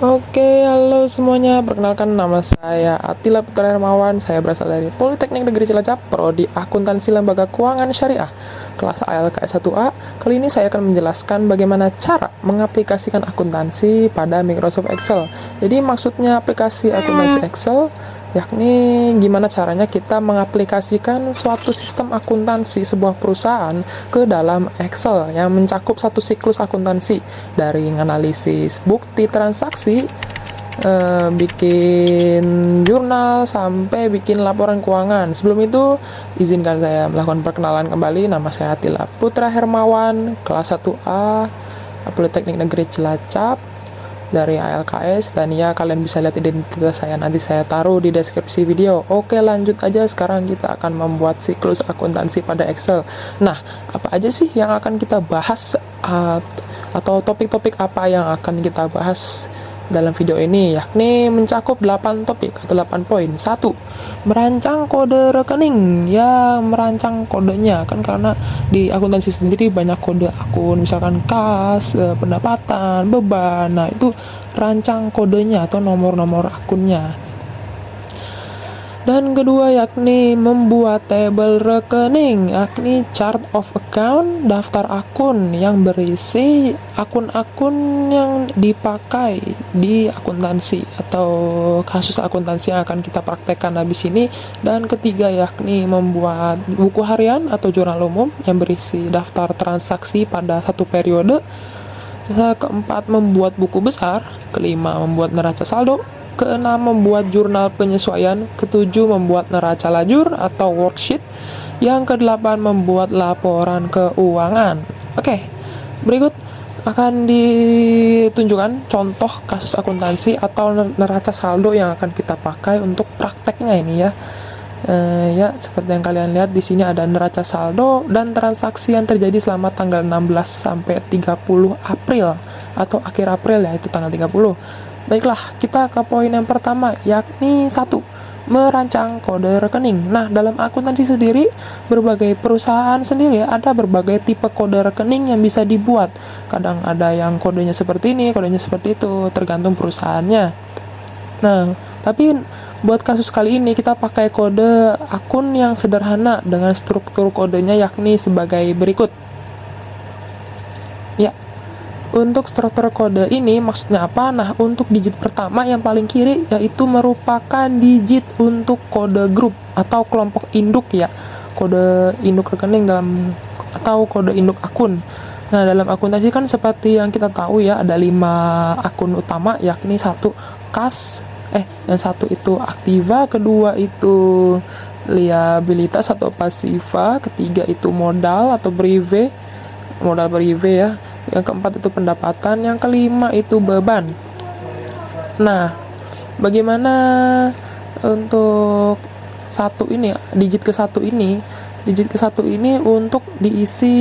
Oke, halo semuanya. Perkenalkan, nama saya Atila Putra Hermawan. Saya berasal dari Politeknik Negeri Cilacap, Prodi Akuntansi Lembaga Keuangan Syariah, kelas ALKS 1A. Kali ini saya akan menjelaskan bagaimana cara mengaplikasikan akuntansi pada Microsoft Excel. Jadi maksudnya aplikasi akuntansi Excel, yakni gimana caranya kita mengaplikasikan suatu sistem akuntansi sebuah perusahaan ke dalam Excel yang mencakup satu siklus akuntansi dari analisis bukti transaksi, bikin jurnal sampai bikin laporan keuangan. Sebelum itu, izinkan saya melakukan perkenalan kembali. Nama saya Atila Putra Hermawan, kelas 1A, Politeknik Negeri Cilacap, dari ALKS. Dan ya, kalian bisa lihat identitas saya, nanti saya taruh di deskripsi video. Oke, lanjut aja. Sekarang kita akan membuat siklus akuntansi pada Excel. Nah, apa aja sih yang akan kita bahas, atau topik-topik apa yang akan kita bahas dalam video ini, yakni mencakup 8 topik atau 8 poin. 1. Merancang kode rekening. Ya, merancang kodenya kan, karena di akuntansi sendiri banyak kode akun, misalkan kas, pendapatan, beban. Nah, itu rancang kodenya atau nomor-nomor akunnya. Dan kedua, yakni membuat tabel rekening, yakni chart of account, daftar akun yang berisi akun-akun yang dipakai di akuntansi atau kasus akuntansi yang akan kita praktekkan habis ini. Dan ketiga, yakni membuat buku harian atau jurnal umum yang berisi daftar transaksi pada satu periode. Keempat, membuat buku besar. Kelima, membuat neraca saldo. Keenam, membuat jurnal penyesuaian. Ketujuh, membuat neraca lajur atau worksheet. Yang kedelapan, membuat laporan keuangan. Oke, berikut akan ditunjukkan contoh kasus akuntansi atau neraca saldo yang akan kita pakai untuk prakteknya ini ya. Ya, seperti yang kalian lihat di sini ada neraca saldo dan transaksi yang terjadi selama tanggal 16 sampai 30 April atau akhir April ya, itu tanggal 30. Baiklah, kita ke poin yang pertama, yakni 1. Merancang kode rekening. Nah, dalam akuntansi sendiri, berbagai perusahaan sendiri ada berbagai tipe kode rekening yang bisa dibuat. Kadang ada yang kodenya seperti ini, kodenya seperti itu, tergantung perusahaannya. Nah, tapi buat kasus kali ini kita pakai kode akun yang sederhana dengan struktur kodenya yakni sebagai berikut. Ya, untuk struktur kode ini maksudnya apa? Nah, untuk digit pertama yang paling kiri yaitu merupakan digit untuk kode grup atau kelompok induk ya. Kode induk rekening dalam atau kode induk akun. Nah, dalam akuntansi kan seperti yang kita tahu ya, ada 5 akun utama, yakni 1 kas, yang 1 itu aktiva, kedua itu liabilitas atau pasiva, ketiga itu modal atau modal prive ya, yang keempat itu pendapatan, yang kelima itu beban. Nah, bagaimana untuk satu ini, digit ke satu ini untuk diisi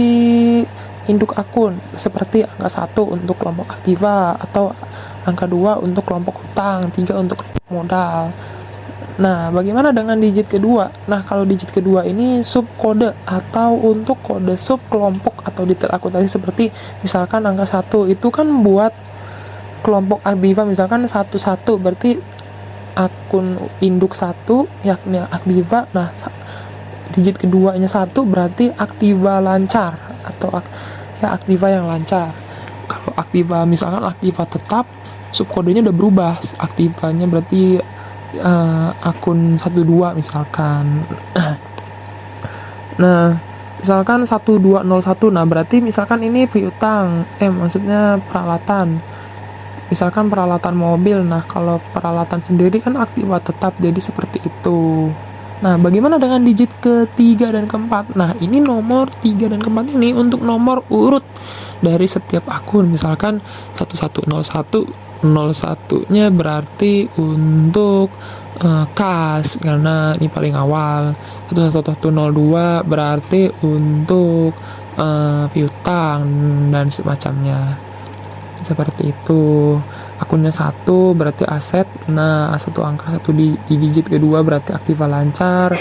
induk akun seperti angka 1 untuk kelompok aktiva, atau angka 2 untuk kelompok hutang, 3 untuk kelompok modal. Nah, bagaimana dengan digit kedua? Nah, kalau digit kedua ini sub kode atau untuk kode sub kelompok atau detail akuntansi, seperti misalkan angka 1 itu kan buat kelompok aktiva, misalkan 11 berarti akun induk 1 yakni aktiva. Nah, digit keduanya 1 berarti aktiva lancar atau aktiva yang lancar. Kalau aktiva misalkan aktiva tetap, subkodenya udah berubah, aktivanya berarti akun 12 misalkan. Nah, misalkan 1201, nah berarti misalkan ini piutang, maksudnya peralatan, misalkan peralatan mobil. Nah, kalau peralatan sendiri kan aktiva tetap, jadi seperti itu. Nah, bagaimana dengan digit ketiga dan keempat? Nah, ini nomor 3 dan keempat ini untuk nomor urut dari setiap akun. Misalkan 1101, 01-nya berarti untuk kas, karena ini paling awal. 1102 berarti untuk piutang dan semacamnya. Seperti itu. Akunnya 1 berarti aset. Nah, satu angka 1 di digit kedua berarti aktiva lancar.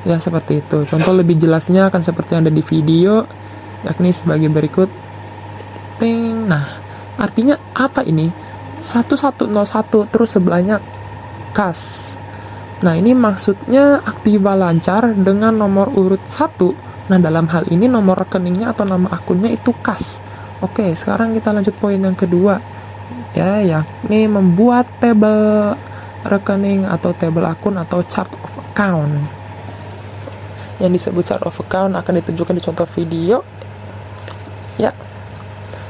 Ya, seperti itu. Contoh lebih jelasnya akan seperti yang ada di video, yakni sebagai berikut. Nah, artinya apa ini? 1101 terus sebelahnya kas. Nah, ini maksudnya aktiva lancar dengan nomor urut 1. Nah, dalam hal ini nomor rekeningnya atau nama akunnya itu kas. Oke, sekarang kita lanjut poin yang kedua. Ya, yakni membuat tabel rekening atau tabel akun atau chart of account. Yang disebut chart of account akan ditunjukkan di contoh video. Ya,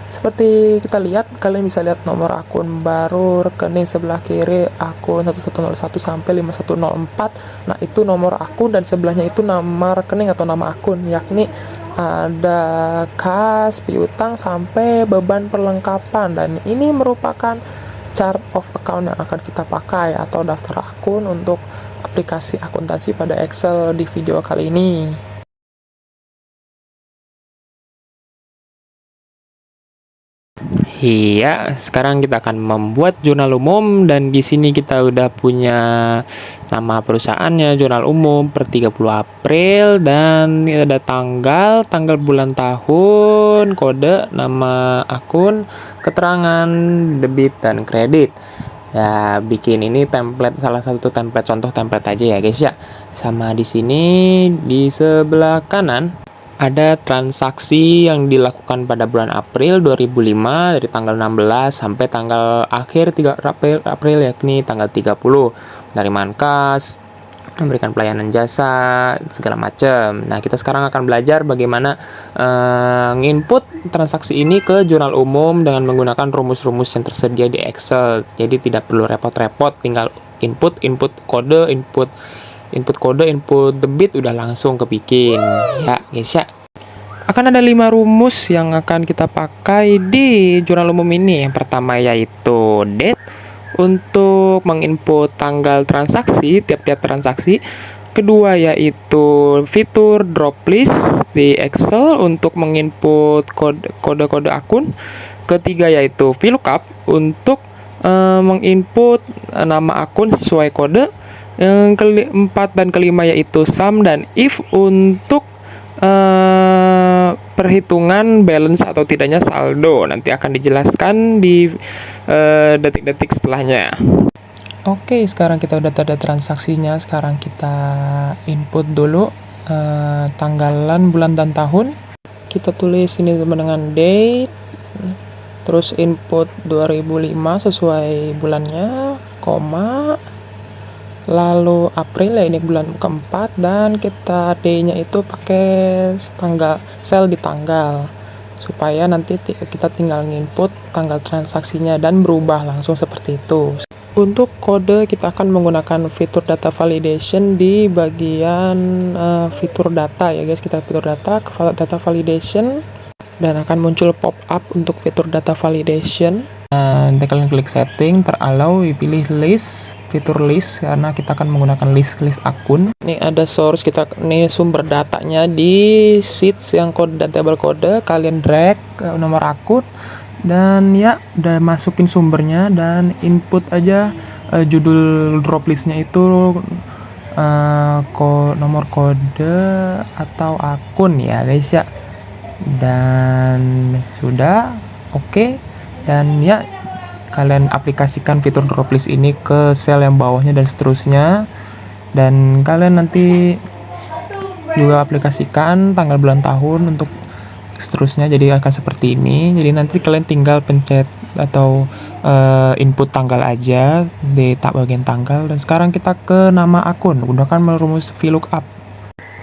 seperti kita lihat, kalian bisa lihat nomor akun baru rekening sebelah kiri akun 1101 sampai 5104. Nah, itu nomor akun dan sebelahnya itu nama rekening atau nama akun, yakni ada kas, piutang sampai beban perlengkapan. Dan ini merupakan chart of account yang akan kita pakai atau daftar akun untuk aplikasi akuntansi pada Excel di video kali ini. Iya, sekarang kita akan membuat jurnal umum dan di sini kita udah punya nama perusahaannya, jurnal umum per 30 April dan ada tanggal bulan tahun, kode, nama akun, keterangan debit dan kredit. Ya, bikin ini template, salah satu template, contoh template aja ya guys ya. Sama di sini di sebelah kanan ada transaksi yang dilakukan pada bulan April 2005 dari tanggal 16 sampai tanggal akhir 3 April yakni tanggal 30. Penerimaan kas, memberikan pelayanan jasa, segala macam. Nah, kita sekarang akan belajar bagaimana nginput transaksi ini ke jurnal umum dengan menggunakan rumus-rumus yang tersedia di Excel. Jadi tidak perlu repot-repot, tinggal input kode, input debit udah langsung kebikin ya guys ya. Akan ada 5 rumus yang akan kita pakai di jurnal umum ini. Yang pertama yaitu date untuk menginput tanggal transaksi, tiap-tiap transaksi. Kedua yaitu fitur drop list di Excel untuk menginput kode-kode akun. Ketiga yaitu VLOOKUP untuk menginput nama akun sesuai kode. Yang keempat dan kelima yaitu sum dan if untuk perhitungan balance atau tidaknya saldo. Nanti akan dijelaskan di detik-detik setelahnya. Oke, sekarang kita udah ada transaksinya. Sekarang kita input dulu tanggalan, bulan, dan tahun. Kita tulis ini dengan date, terus input 2005 sesuai bulannya, koma, lalu April ya ini bulan keempat, dan kita D-nya itu pakai tanggal, sel di tanggal, supaya nanti kita tinggal nginput tanggal transaksinya dan berubah langsung seperti itu. Untuk kode kita akan menggunakan fitur data validation di bagian fitur data ya guys. Kita fitur data validation dan akan muncul pop up untuk fitur data validation. Nanti kalian klik setting, terallow, pilih list, fitur list karena kita akan menggunakan list akun. Ini ada source, ini sumber datanya di sheets yang kode dan tabel kode. Kalian drag ke nomor akun dan ya udah masukin sumbernya dan input aja judul drop listnya itu nomor kode atau akun ya guys ya. Dan sudah oke. Dan ya, kalian aplikasikan fitur drop list ini ke sel yang bawahnya dan seterusnya. Dan kalian nanti juga aplikasikan tanggal, bulan, tahun untuk seterusnya. Jadi akan seperti ini. Jadi nanti kalian tinggal pencet atau input tanggal aja di bagian tanggal. Dan sekarang kita ke nama akun. Gunakan rumus VLOOKUP.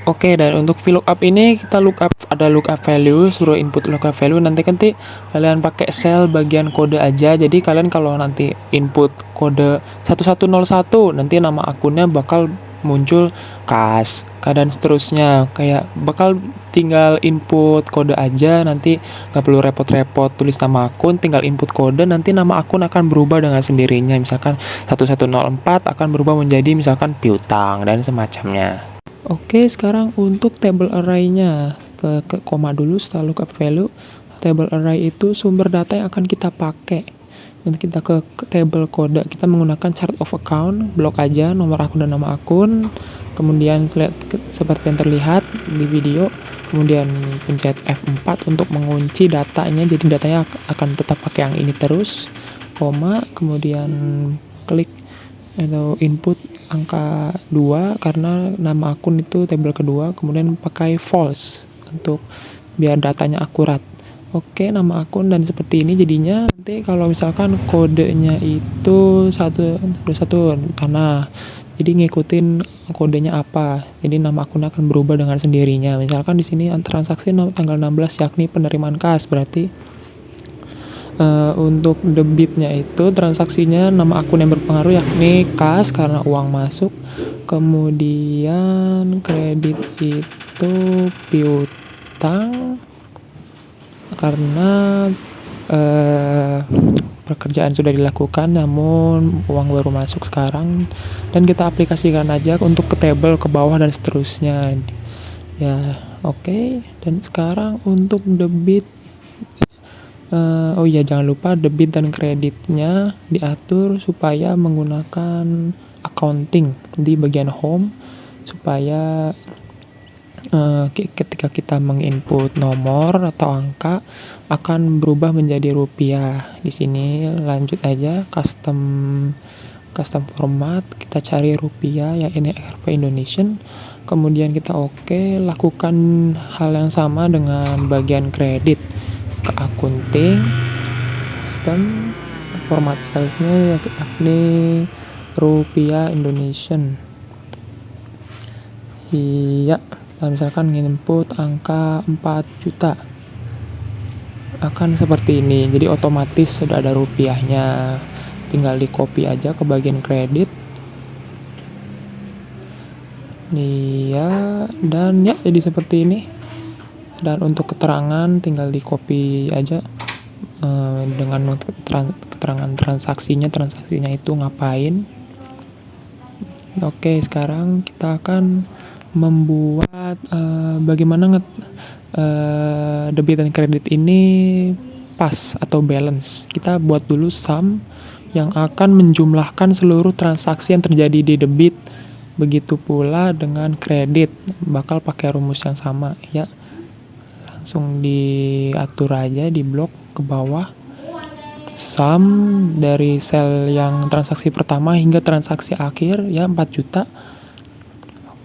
Oke, dan untuk VLOOKUP ini kita ada lookup value, suruh input lookup value. Nanti kalian pakai sel bagian kode aja. Jadi kalian kalau nanti input kode 1101, nanti nama akunnya bakal muncul kas, dan seterusnya. Kayak bakal tinggal input kode aja, nanti nggak perlu repot-repot tulis nama akun, tinggal input kode, nanti nama akun akan berubah dengan sendirinya. Misalkan 1104 akan berubah menjadi misalkan piutang dan semacamnya. Oke, sekarang untuk table array-nya ke koma dulu setelah lookup value. Table array itu sumber data yang akan kita pakai. Nanti kita ke table kode, kita menggunakan chart of account, blok aja nomor akun dan nama akun. Kemudian seperti yang terlihat di video, kemudian pencet F4 untuk mengunci datanya. Jadi datanya akan tetap pakai yang ini terus. koma, kemudian klik atau input angka 2 karena nama akun itu tabel kedua, kemudian pakai false untuk biar datanya akurat. Oke, nama akun dan seperti ini jadinya. Nanti kalau misalkan kodenya itu 121 tanah, jadi ngikutin kodenya apa, jadi nama akun akan berubah dengan sendirinya. Misalkan di sini transaksi tanggal 16 yakni penerimaan kas, berarti untuk debitnya itu transaksinya nama akun yang berpengaruh yakni kas karena uang masuk, kemudian kredit itu piutang karena pekerjaan sudah dilakukan namun uang baru masuk sekarang, dan kita aplikasikan aja untuk ke table ke bawah dan seterusnya ya. Oke. Dan sekarang untuk debit, oh iya jangan lupa debit dan kreditnya diatur supaya menggunakan accounting di bagian home, supaya ketika kita menginput nomor atau angka akan berubah menjadi rupiah. Di sini lanjut aja custom format, kita cari rupiah ya, ini RP Indonesian, kemudian kita lakukan hal yang sama dengan bagian kredit, ke akunting, custom format salesnya yakni rupiah Indonesian. Iya, kita misalkan input angka 4 juta, akan seperti ini. Jadi otomatis sudah ada rupiahnya, tinggal di copy aja ke bagian kredit. Iya, dan ya jadi seperti ini. Dan untuk keterangan tinggal di copy aja dengan keterangan transaksinya itu ngapain. Oke, sekarang kita akan membuat bagaimana debit dan kredit ini pas atau balance. Kita buat dulu sum yang akan menjumlahkan seluruh transaksi yang terjadi di debit. Begitu pula dengan kredit, bakal pakai rumus yang sama ya. Langsung diatur aja di blok ke bawah. Sum dari sel yang transaksi pertama hingga transaksi akhir ya 4 juta.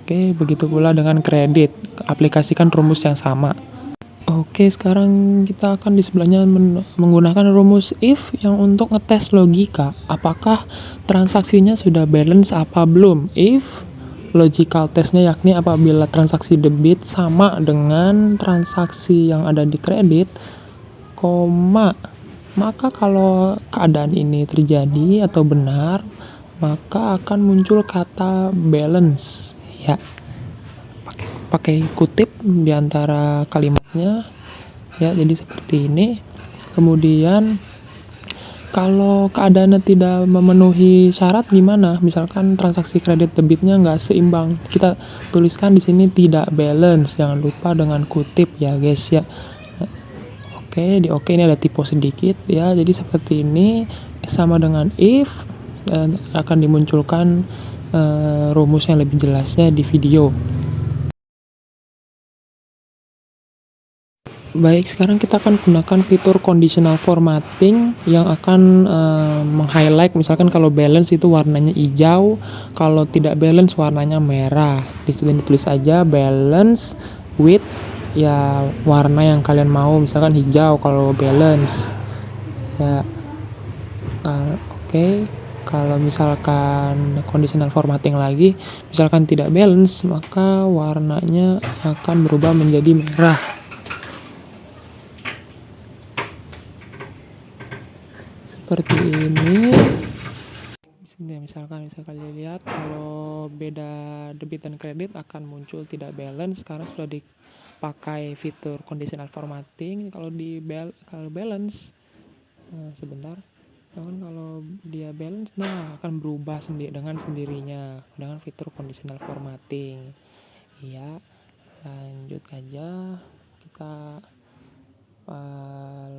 Oke, begitu pula dengan kredit, aplikasikan rumus yang sama. Oke, sekarang kita akan di sebelahnya menggunakan rumus if yang untuk ngetes logika apakah transaksinya sudah balance apa belum. If logical testnya yakni apabila transaksi debit sama dengan transaksi yang ada di kredit, maka kalau keadaan ini terjadi atau benar, maka akan muncul kata balance ya. Pakai kutip di antara kalimatnya ya, jadi seperti ini. Kemudian kalau keadaannya tidak memenuhi syarat gimana? Misalkan transaksi kredit debitnya nggak seimbang, kita tuliskan di sini tidak balance. Jangan lupa dengan kutip ya guys ya. Oke, ini ada typo sedikit ya. Jadi seperti ini sama dengan if, dan akan dimunculkan rumus yang lebih jelasnya di video. Baik, sekarang kita akan gunakan fitur conditional formatting yang akan meng-highlight, misalkan kalau balance itu warnanya hijau, kalau tidak balance warnanya merah. Di sini ditulis aja balance with ya warna yang kalian mau, misalkan hijau kalau balance. Ya. Oke. Kalau misalkan conditional formatting lagi, misalkan tidak balance, maka warnanya akan berubah menjadi merah. Seperti ini. Misalkan bisa kalian lihat kalau beda debit dan kredit akan muncul tidak balance karena sudah dipakai fitur conditional formatting. Kalau balance sebentar, kalau dia balance akan berubah dengan sendirinya dengan fitur conditional formatting ya. Lanjut aja, kita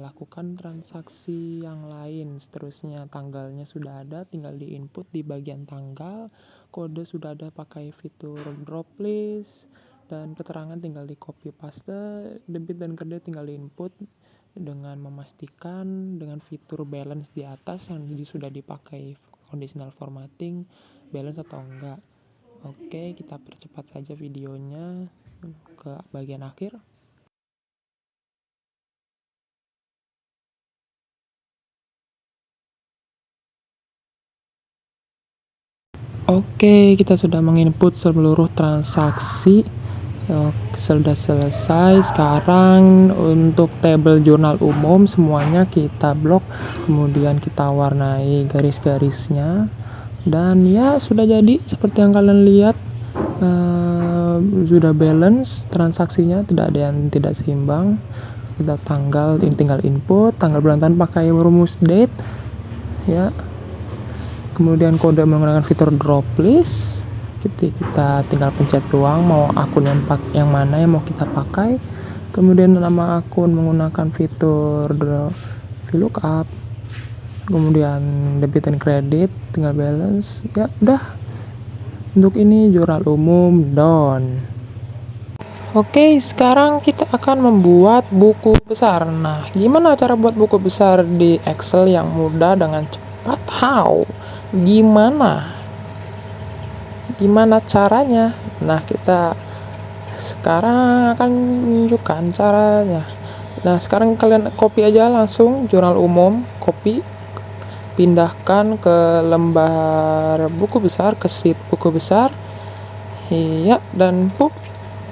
lakukan transaksi yang lain seterusnya. Tanggalnya sudah ada, tinggal di input di bagian tanggal, kode sudah ada pakai fitur drop list, dan keterangan tinggal di copy paste, debit dan kredit tinggal di input dengan memastikan dengan fitur balance di atas yang sudah dipakai conditional formatting balance atau enggak. Oke, kita percepat saja videonya ke bagian akhir. Oke, kita sudah menginput seluruh transaksi. Sudah selesai. Sekarang untuk tabel jurnal umum semuanya kita blok, kemudian kita warnai garis-garisnya, dan ya sudah jadi seperti yang kalian lihat. Sudah balance transaksinya, tidak ada yang tidak seimbang. Kita tinggal input tanggal bulan tahun pakai rumus date ya. Kemudian kode menggunakan fitur drop list. Kita tinggal pencet doang mau akun yang mana yang mau kita pakai. Kemudian nama akun menggunakan fitur VLOOKUP. Kemudian debit dan kredit, tinggal balance. Ya udah. Untuk ini jurnal umum done. Oke, sekarang kita akan membuat buku besar. Nah, gimana cara buat buku besar di Excel yang mudah dengan cepat? How? Gimana? Gimana caranya? Nah, kita sekarang akan menunjukkan caranya. Nah, sekarang kalian copy aja langsung jurnal umum, copy, pindahkan ke lembar buku besar, ke sheet buku besar. Iya, dan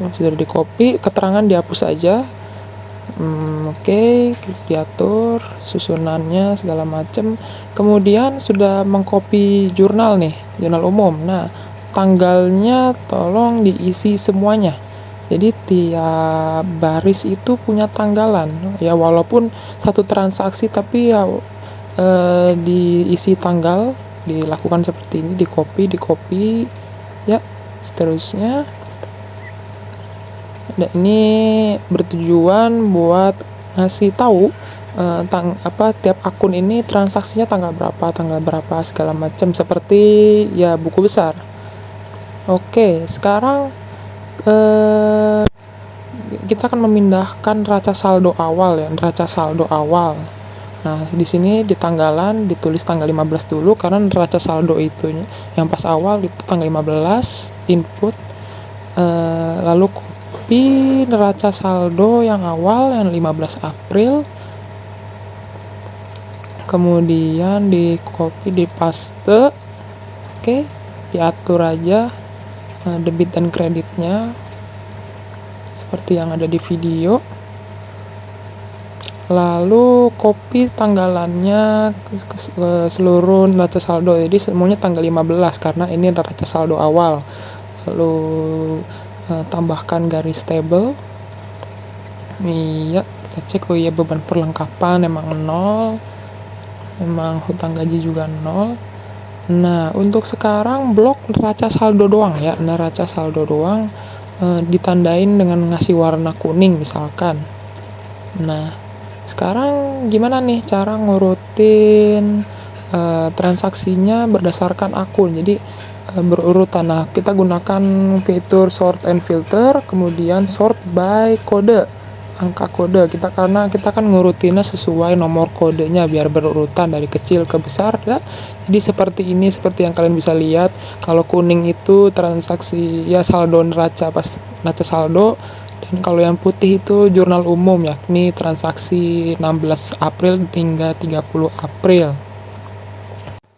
sudah di copy, keterangan dihapus aja. Oke, diatur susunannya segala macam. Kemudian sudah mengcopy jurnal nih, jurnal umum. Nah, tanggalnya tolong diisi semuanya. Jadi tiap baris itu punya tanggalan. Ya walaupun satu transaksi tapi ya diisi tanggal, dilakukan seperti ini, di copy ya, seterusnya. Dan ini bertujuan buat ngasih tahu tiap akun ini transaksinya tanggal berapa segala macam, seperti ya buku besar. Oke, sekarang kita akan memindahkan neraca saldo awal ya, neraca saldo awal. Nah, di sini di tanggalan ditulis tanggal 15 dulu karena neraca saldo itu yang pas awal itu tanggal 15 input, lalu copy neraca saldo yang awal yang 15 April, kemudian di copy, di paste. Oke, diatur aja debit dan kreditnya seperti yang ada di video. Lalu copy tanggalannya ke seluruh neraca saldo, jadi semuanya tanggal 15 karena ini neraca saldo awal. Lalu tambahkan garis table. Iya, kita cek. Oh iya, beban perlengkapan emang 0, memang hutang gaji juga 0. Nah, untuk sekarang blok neraca saldo doang ya, neraca saldo doang, ditandain dengan ngasih warna kuning misalkan. Nah, sekarang gimana nih cara ngurutin transaksinya berdasarkan akun, jadi berurutan. Nah, kita gunakan fitur sort and filter, kemudian sort by kode, angka kode karena kita kan ngurutinnya sesuai nomor kodenya biar berurutan dari kecil ke besar ya. Jadi seperti ini, seperti yang kalian bisa lihat. Kalau kuning itu transaksi ya saldo neraca, pas neraca saldo, dan kalau yang putih itu jurnal umum yakni transaksi 16 April hingga 30 April.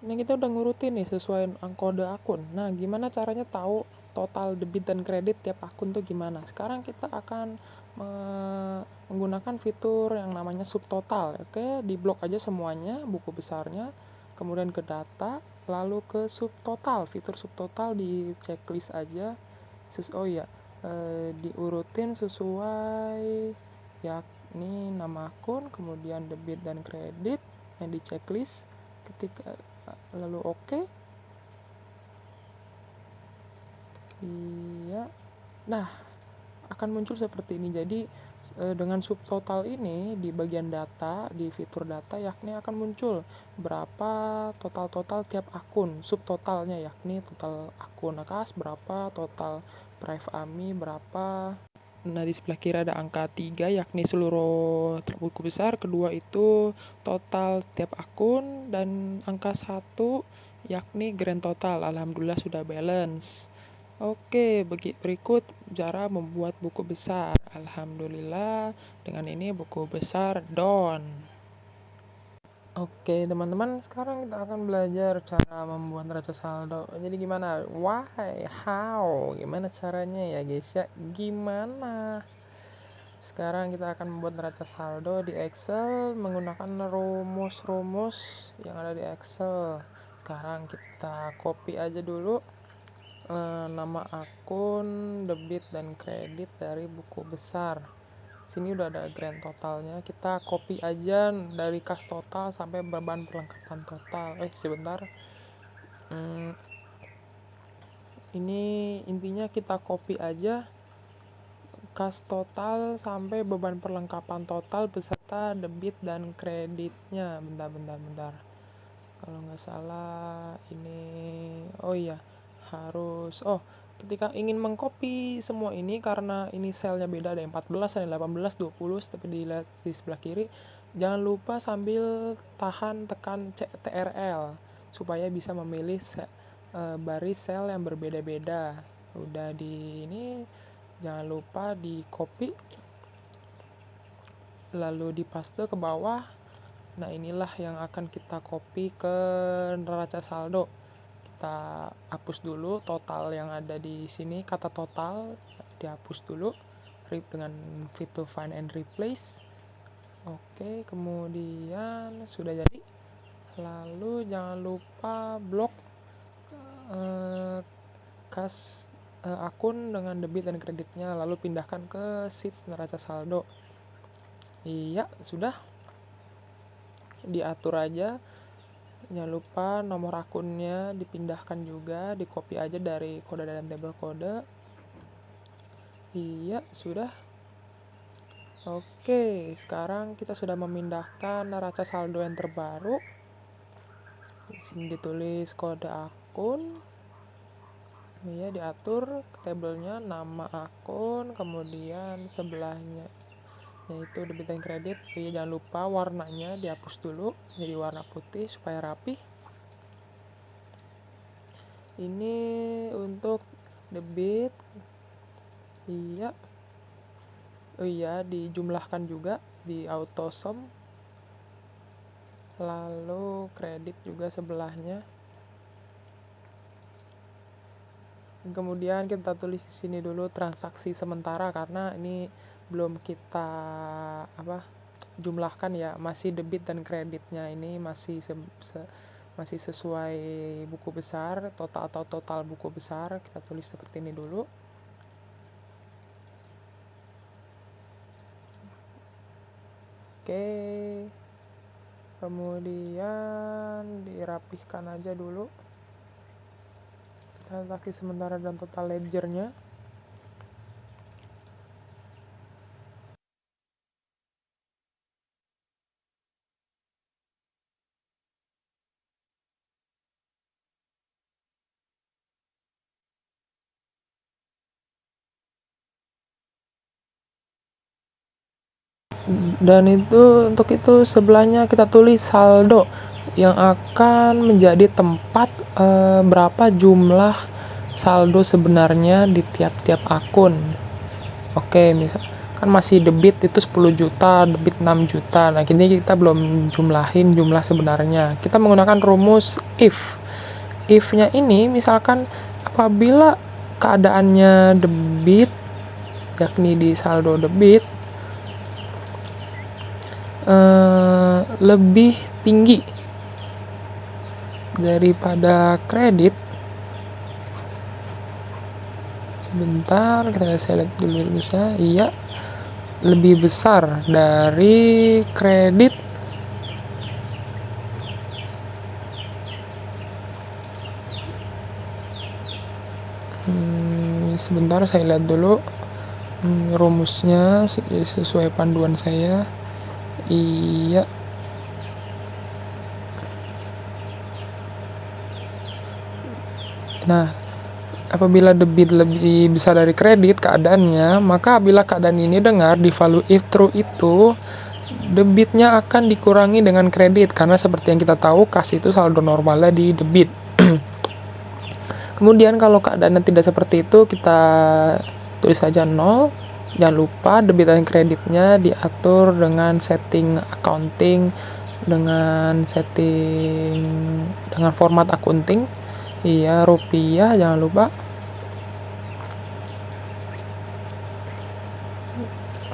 Ini kita udah ngurutin nih sesuai kode akun. Nah, gimana caranya tahu total debit dan kredit tiap akun tuh gimana? Sekarang kita akan menggunakan fitur yang namanya subtotal. Oke, diblok aja semuanya, buku besarnya, kemudian ke data, lalu ke subtotal. Fitur subtotal di checklist aja. Oh iya, diurutin sesuai yakni nama akun, kemudian debit dan kredit yang di checklist. Ketika lalu oke. Iya. Nah, akan muncul seperti ini. Jadi dengan subtotal ini di bagian data, di fitur data yakni akan muncul berapa total tiap akun. Subtotalnya yakni total akun Akas berapa, total Prive Ami berapa. Nah, di sebelah kiri ada angka 3, yakni seluruh buku besar. Kedua itu total tiap akun. Dan angka 1, yakni grand total. Alhamdulillah sudah balance. Oke, berikut cara membuat buku besar. Alhamdulillah, dengan ini buku besar done. Oke, teman-teman, sekarang kita akan belajar cara membuat neraca saldo. Jadi gimana? Why? How? Gimana caranya ya, guys ya? Gimana? Sekarang kita akan membuat neraca saldo di Excel menggunakan rumus-rumus yang ada di Excel. Sekarang kita copy aja dulu nama akun, debit dan kredit dari buku besar. Sini udah ada grand totalnya, kita copy aja dari kas total sampai beban perlengkapan total. Sebentar, ini intinya kita copy aja kas total sampai beban perlengkapan total beserta debit dan kreditnya. Bentar, kalau nggak salah ini, harus, ketika ingin mengcopy semua ini, karena ini selnya beda, ada 14, ada 18, 20, tapi dilihat di sebelah kiri, jangan lupa sambil tekan CTRL supaya bisa memilih baris sel yang berbeda-beda. Udah di ini, jangan lupa di copy lalu di paste ke bawah. Nah, inilah yang akan kita copy ke neraca saldo. Kita hapus dulu total yang ada di sini, kata total dihapus dulu dengan fitur find and replace. Oke, kemudian sudah jadi. Lalu jangan lupa blok kas akun dengan debit dan kreditnya, lalu pindahkan ke sheet neraca saldo. Iya, sudah. Diatur aja. Jangan lupa nomor akunnya dipindahkan juga, di copy aja dari kode dan tabel kode. Iya, sudah. Oke, sekarang kita sudah memindahkan neraca saldo yang terbaru. Di sini ditulis kode akun. Iya, diatur tabelnya nama akun, kemudian sebelahnya yaitu debit dan kredit. Jangan lupa warnanya dihapus dulu jadi warna putih supaya rapi. Ini untuk debit. Iya, dijumlahkan juga di auto sum. Lalu kredit juga sebelahnya. Kemudian kita tulis di sini dulu transaksi sementara, karena ini belum kita jumlahkan ya, masih debit dan kreditnya ini masih masih sesuai buku besar, total buku besar. Kita tulis seperti ini dulu. Oke, kemudian dirapihkan aja dulu transaksi sementara dan total ledgernya. Dan untuk itu sebelahnya kita tulis saldo yang akan menjadi tempat berapa jumlah saldo sebenarnya di tiap-tiap akun. Oke, misal kan masih debit itu 10 juta, debit 6 juta. Nah, kini kita belum jumlahin jumlah sebenarnya. Kita menggunakan rumus if. If-nya ini misalkan apabila keadaannya debit, yakni di saldo debit, lebih tinggi daripada kredit. Sebentar, saya lihat dulu bisa. Iya, lebih besar dari kredit. Sebentar, saya lihat dulu rumusnya sesuai panduan saya. Iya. Nah, apabila debit lebih besar dari kredit keadaannya, maka apabila keadaan ini dengar di value if true itu, debitnya akan dikurangi dengan kredit, karena seperti yang kita tahu kas itu saldo normalnya di debit. Kemudian kalau keadaannya tidak seperti itu, kita tulis saja 0. Jangan lupa debit dan kreditnya diatur dengan setting accounting, dengan format accounting. Iya, rupiah jangan lupa.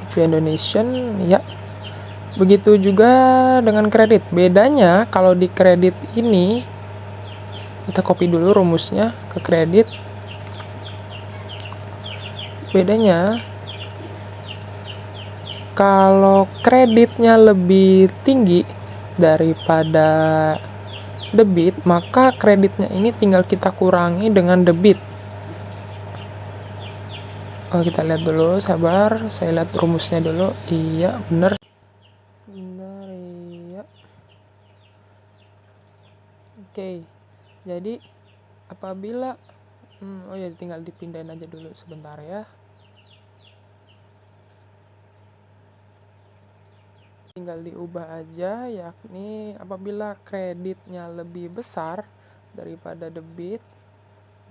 Rupiah Indonesian, ya. Begitu juga dengan kredit. Bedanya kalau di kredit ini, kita copy dulu rumusnya ke kredit. Bedanya, kalau kreditnya lebih tinggi daripada debit, maka kreditnya ini tinggal kita kurangi dengan debit. Oh, kita lihat dulu, sabar, saya lihat rumusnya dulu. Iya, benar, iya. Oke, jadi apabila oh ya, tinggal dipindahin aja dulu sebentar ya. Tinggal diubah aja, yakni apabila kreditnya lebih besar daripada debit,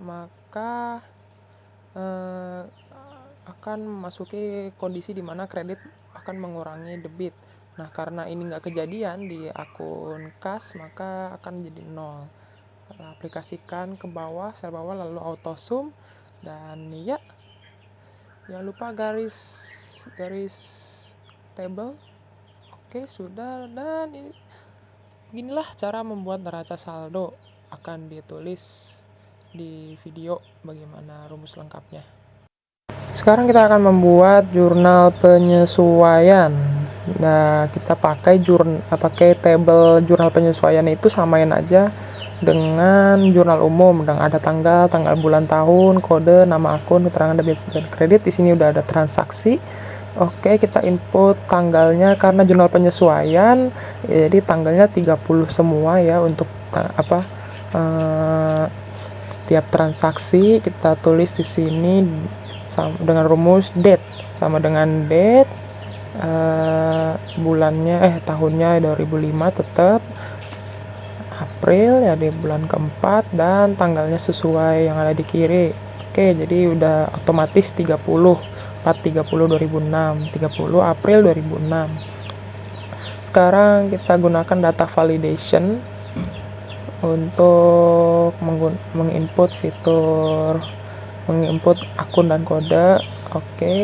maka akan memasuki kondisi di mana kredit akan mengurangi debit. Nah, karena ini nggak kejadian di akun kas, maka akan jadi 0. Aplikasikan ke bawah, sel bawah, lalu auto zoom, dan ya, jangan lupa garis table. Oke, sudah. Dan beginilah cara membuat neraca saldo. Akan ditulis di video bagaimana rumus lengkapnya. Sekarang kita akan membuat jurnal penyesuaian. Nah, kita pakai table jurnal penyesuaian itu samain aja dengan jurnal umum, dan ada tanggal, bulan, tahun, kode, nama akun, keterangan debit dan kredit. Di sini udah ada transaksi. Oke, kita input tanggalnya karena jurnal penyesuaian, jadi tanggalnya 30 semua ya untuk setiap transaksi. Kita tulis di sini dengan rumus date, sama dengan date, bulannya tahunnya 2005 tetap, April ya di bulan keempat, dan tanggalnya sesuai yang ada di kiri. Oke, jadi udah otomatis 30 2006, 30 April 2006. Sekarang kita gunakan data validation untuk menginput akun dan kode. Oke,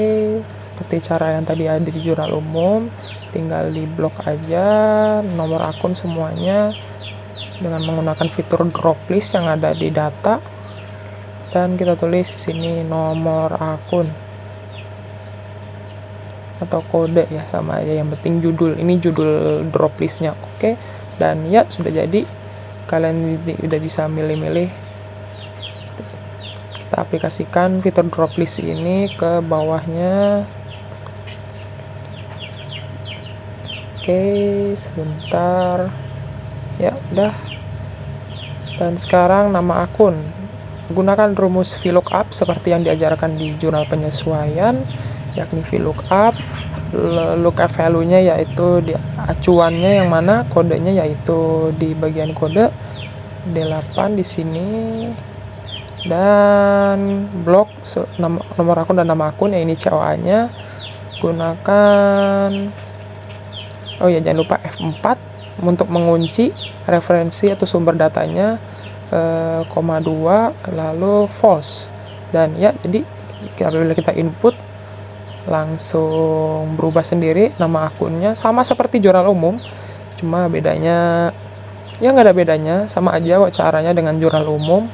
seperti cara yang tadi ada di jurnal umum, tinggal di blok aja nomor akun semuanya dengan menggunakan fitur drop list yang ada di data, dan kita tulis di sini nomor akun atau kode ya, sama aja, yang penting judul, ini judul drop listnya. Oke, dan ya sudah jadi, kalian udah bisa milih-milih. Kita aplikasikan fitur drop list ini ke bawahnya. Oke, sebentar ya, udah. Dan sekarang nama akun, gunakan rumus VLOOKUP seperti yang diajarkan di jurnal penyesuaian, yakni VLOOKUP. Lookup value-nya yaitu di acuannya yang mana, kodenya yaitu di bagian kode D8 di sini, dan blok nomor akun dan nama akun, ya ini COA-nya. Gunakan jangan lupa F4 untuk mengunci referensi atau sumber datanya, koma 2 lalu false. Dan ya, jadi apabila kita input langsung berubah sendiri nama akunnya, sama seperti jurnal umum, cuma bedanya ya nggak ada bedanya, sama aja kok caranya dengan jurnal umum.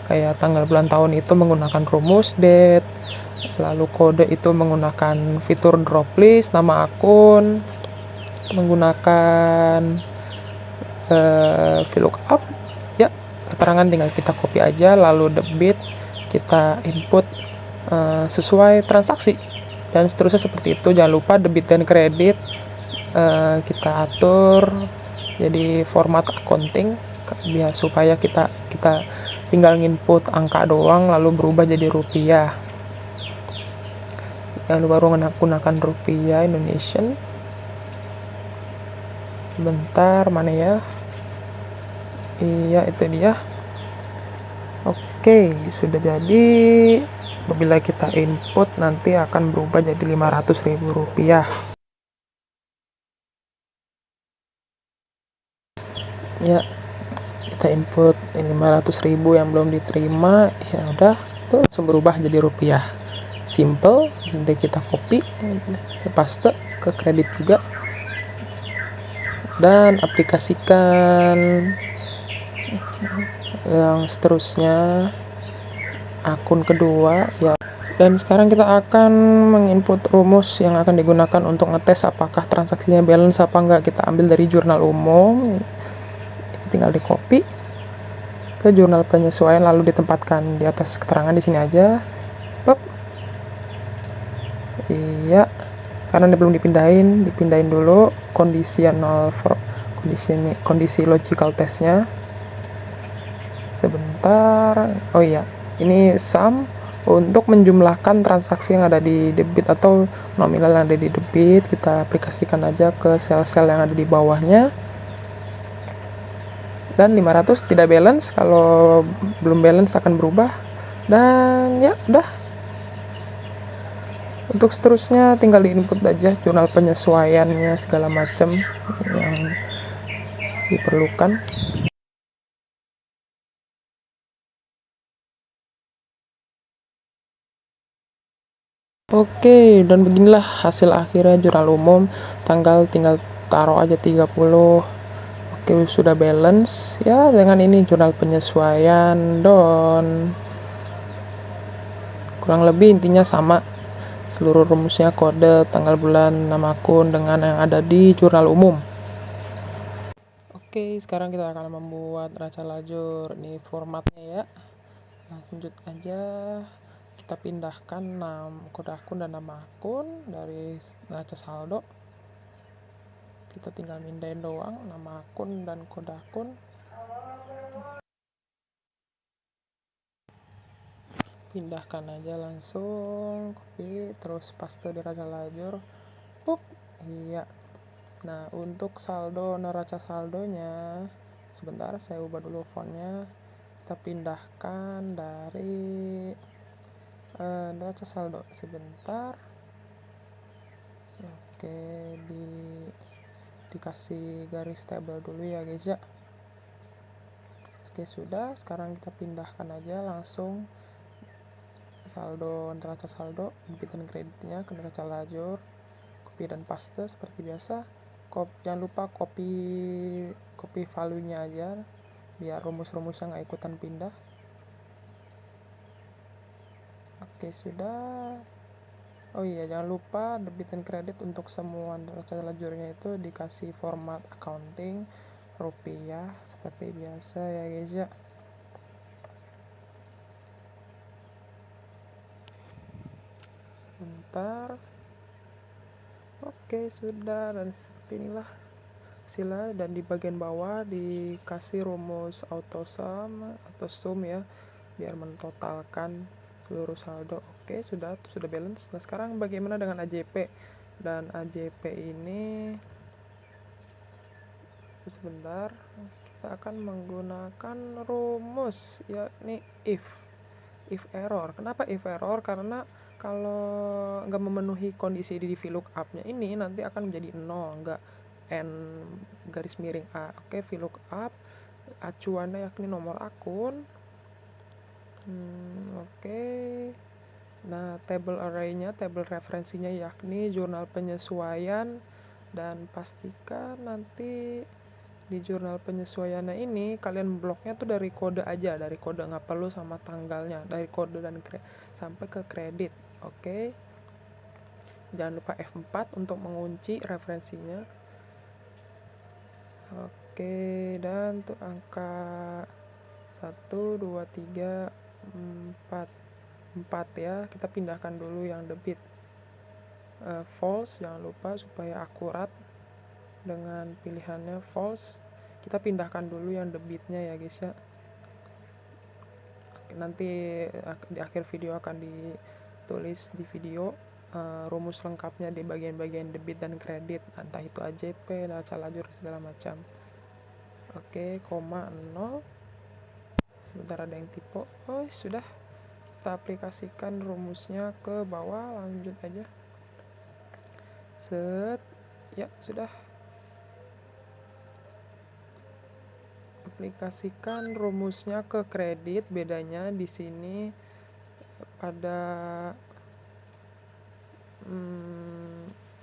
Kayak tanggal, bulan, tahun itu menggunakan rumus date, lalu kode itu menggunakan fitur drop list, nama akun menggunakan VLOOKUP ya, keterangan tinggal kita copy aja, lalu debit kita input sesuai transaksi, dan seterusnya seperti itu. Jangan lupa debit dan kredit kita atur jadi format accounting biar supaya kita tinggal nginput angka doang lalu berubah jadi rupiah. Lalu baru menggunakan rupiah Indonesian. Bentar, mana ya? Iya, itu dia. Oke, sudah jadi. Apabila kita input nanti akan berubah jadi Rp500.000. Ya, kita input 500.000 yang belum diterima, ya udah, itu langsung berubah jadi rupiah. Simple, nanti kita copy, paste ke kredit juga, dan aplikasikan yang seterusnya akun kedua ya. Dan sekarang kita akan menginput rumus yang akan digunakan untuk ngetes apakah transaksinya balance apa enggak. Kita ambil dari jurnal umum, tinggal di copy ke jurnal penyesuaian lalu ditempatkan di atas keterangan di sini aja. Pop. Iya, karena ini belum dipindahin dulu conditional for kondisi logical testnya. Sebentar. Oh iya, ini sum untuk menjumlahkan transaksi yang ada di debit atau nominal yang ada di debit. Kita aplikasikan aja ke sel-sel yang ada di bawahnya. Dan 500 tidak balance, kalau belum balance akan berubah. Dan ya udah, untuk seterusnya tinggal di input aja jurnal penyesuaiannya segala macam yang diperlukan. Oke, dan beginilah hasil akhirnya jurnal umum. Tanggal tinggal taruh aja 30. Oke, sudah balance ya. Dengan ini jurnal penyesuaian don. Kurang lebih intinya sama. Seluruh rumusnya, kode, tanggal, bulan, nama akun dengan yang ada di jurnal umum. Oke, sekarang kita akan membuat neraca lajur. Ini formatnya ya. Nah, lanjut aja. Kita pindahkan kode akun dan nama akun dari neraca saldo. Kita tinggal mindahin doang nama akun dan kode akun. Pindahkan aja langsung, copy, terus paste di neraca lajur. Pup. Iya. Nah, untuk saldo neraca saldonya, sebentar saya ubah dulu fontnya. Kita pindahkan dari neraca saldo sebentar. Oke, dikasih garis tabel dulu ya guys ya. Oke, sudah. Sekarang kita pindahkan aja langsung saldo neraca saldo debit dan kreditnya ke neraca lajur, copy dan paste seperti biasa. Jangan lupa copy value-nya aja biar rumus-rumusnya nggak ikutan pindah. Oke, sudah. Oh iya, jangan lupa debit dan kredit untuk semua neraca lajurnya itu dikasih format accounting rupiah seperti biasa ya guys ya. Bentar. Oke, sudah, dan seperti inilah hasilnya. Dan di bagian bawah dikasih rumus auto sum ya, biar mentotalkan seluruh saldo. Oke, sudah balance. Nah, sekarang bagaimana dengan AJP? Dan AJP ini sebentar, kita akan menggunakan rumus yakni if error. Kenapa if error? Karena kalau nggak memenuhi kondisi di VLOOKUP-nya ini nanti akan menjadi 0, nggak n garis miring a. Oke, VLOOKUP acuannya yakni nomor akun. Oke. Nah, table array-nya, table referensinya yakni jurnal penyesuaian, dan pastikan nanti di jurnal penyesuaiannya ini kalian bloknya tuh dari kode aja, dari kode, nggak perlu sama tanggalnya, dari kode dan sampai ke kredit. Oke, jangan lupa F4 untuk mengunci referensinya. Oke, dan untuk angka 1 2 3 4 ya, kita pindahkan dulu yang debit false, jangan lupa supaya akurat dengan pilihannya false. Kita pindahkan dulu yang debitnya ya guys ya. nanti di akhir video akan ditulis di video rumus lengkapnya di bagian-bagian debit dan kredit, entah itu AJP, neraca lajur segala macam. Oke, koma 0. Sebentar ada yang tipe. Oh, sudah. Kita aplikasikan rumusnya ke bawah, lanjut aja. Set. Ya, sudah. Aplikasikan rumusnya ke kredit. Bedanya di sini pada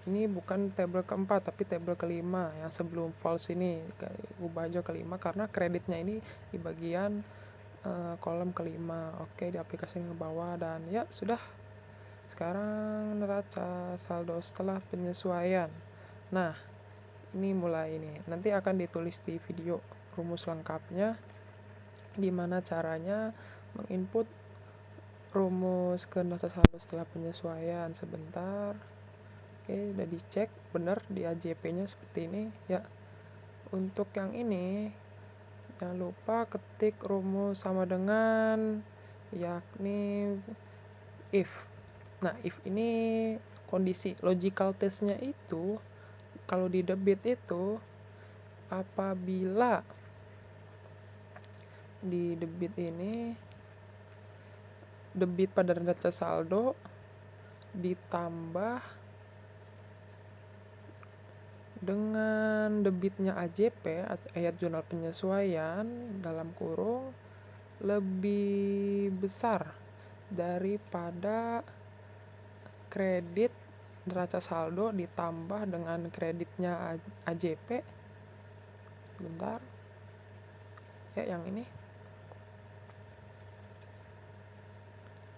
ini bukan tabel keempat tapi tabel kelima yang sebelum false ini, ubah aja kelima karena kreditnya ini di bagian kolom kelima. Oke, diaplikasikan ke bawah dan ya sudah. Sekarang neraca saldo setelah penyesuaian. Nah, ini mulai ini. Nanti akan ditulis di video rumus lengkapnya gimana caranya menginput rumus ke neraca saldo setelah penyesuaian. Sebentar. Oke, udah dicek benar di AJP-nya seperti ini ya. Untuk yang ini jangan lupa ketik rumus sama dengan yakni if. Nah, if ini kondisi logical test-nya itu kalau di debit itu apabila di debit ini debit pada neraca saldo ditambah dengan debitnya AJP, ayat jurnal penyesuaian dalam kurung lebih besar daripada kredit neraca saldo ditambah dengan kreditnya AJP. Bentar. Ya, yang ini.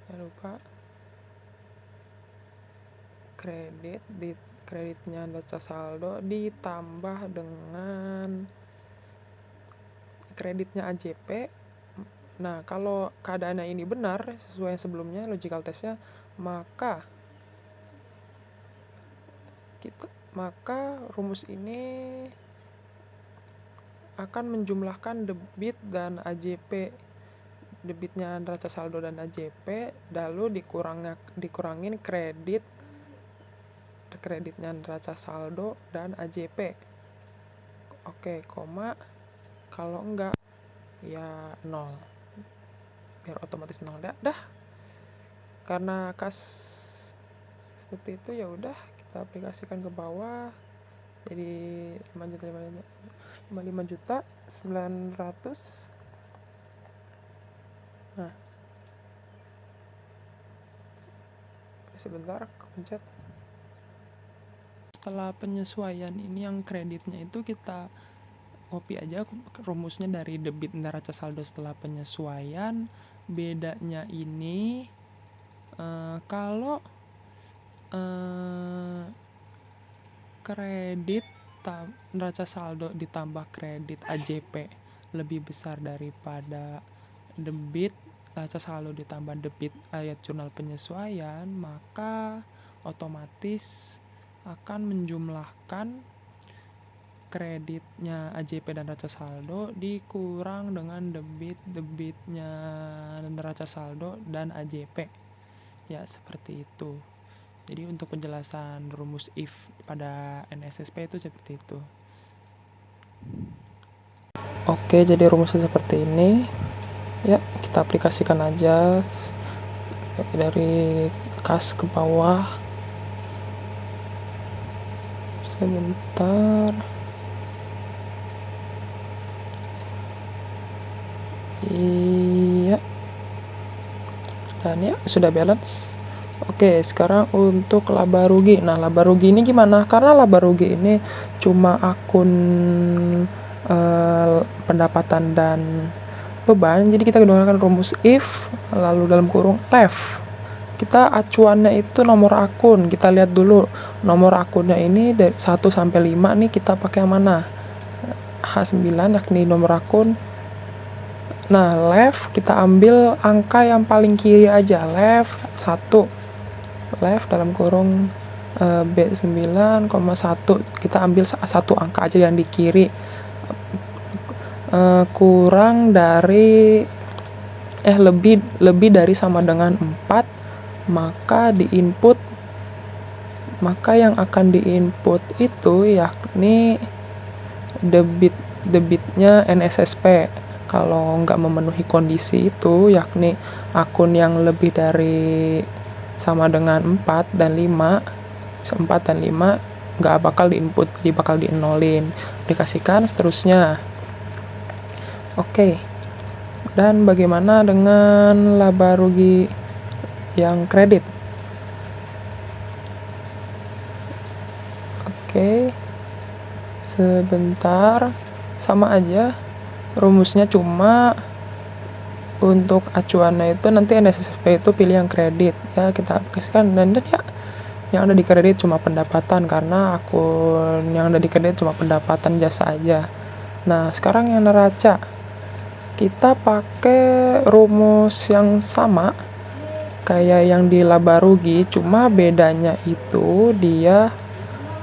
Jangan lupa kreditnya neraca saldo ditambah dengan kreditnya AJP. Nah, kalau keadaannya ini benar sesuai sebelumnya logical testnya, maka rumus ini akan menjumlahkan debit dan AJP, debitnya neraca saldo dan AJP, lalu dikurangin kreditnya neraca saldo dan AJP. Oke, koma. Kalau enggak ya 0. Biar otomatis 0 dah. Karena kas seperti itu ya udah kita aplikasikan ke bawah. Jadi 5.900.000. Nah. Sebentar, kepencet. Setelah penyesuaian ini yang kreditnya itu kita copy aja rumusnya dari debit neraca saldo setelah penyesuaian. Bedanya ini kalau kredit neraca saldo ditambah kredit AJP lebih besar daripada debit neraca saldo ditambah debit ayat jurnal penyesuaian, maka otomatis akan menjumlahkan kreditnya AJP dan neraca saldo dikurang dengan debitnya neraca saldo dan AJP. Ya, seperti itu. Jadi untuk penjelasan rumus if pada NSSP itu seperti itu. Oke, jadi rumusnya seperti ini. Ya, kita aplikasikan aja dari kas ke bawah. Sebentar. Iya. Dan ya, sudah balance. Oke, sekarang untuk laba rugi. Nah, laba rugi ini gimana? Karena laba rugi ini cuma akun pendapatan dan beban, jadi kita gunakan rumus if lalu dalam kurung left. Kita acuannya itu nomor akun. Kita lihat dulu nomor akunnya ini dari 1 sampai 5 nih kita pakai yang mana? H9 yakni nomor akun. Nah, left kita ambil angka yang paling kiri aja, left 1. Left dalam kurung B9,1. Kita ambil satu angka aja yang di kiri. Kurang dari lebih dari sama dengan 4, maka yang akan diinput itu yakni debitnya NSSP. Kalau nggak memenuhi kondisi itu, yakni akun yang lebih dari sama dengan 4 dan 5 nggak bakal diinput, bakal dienolin, dikasihkan seterusnya. Oke. Dan bagaimana dengan laba rugi yang kredit? Oke. Sebentar, sama aja rumusnya, cuma untuk acuannya itu nanti NSSP itu pilih yang kredit ya, kita aplikasikan, dan ya yang ada di kredit cuma pendapatan, karena akun yang ada di kredit cuma pendapatan jasa aja. Nah, sekarang yang neraca kita pakai rumus yang sama kayak yang di laba rugi, cuma bedanya itu dia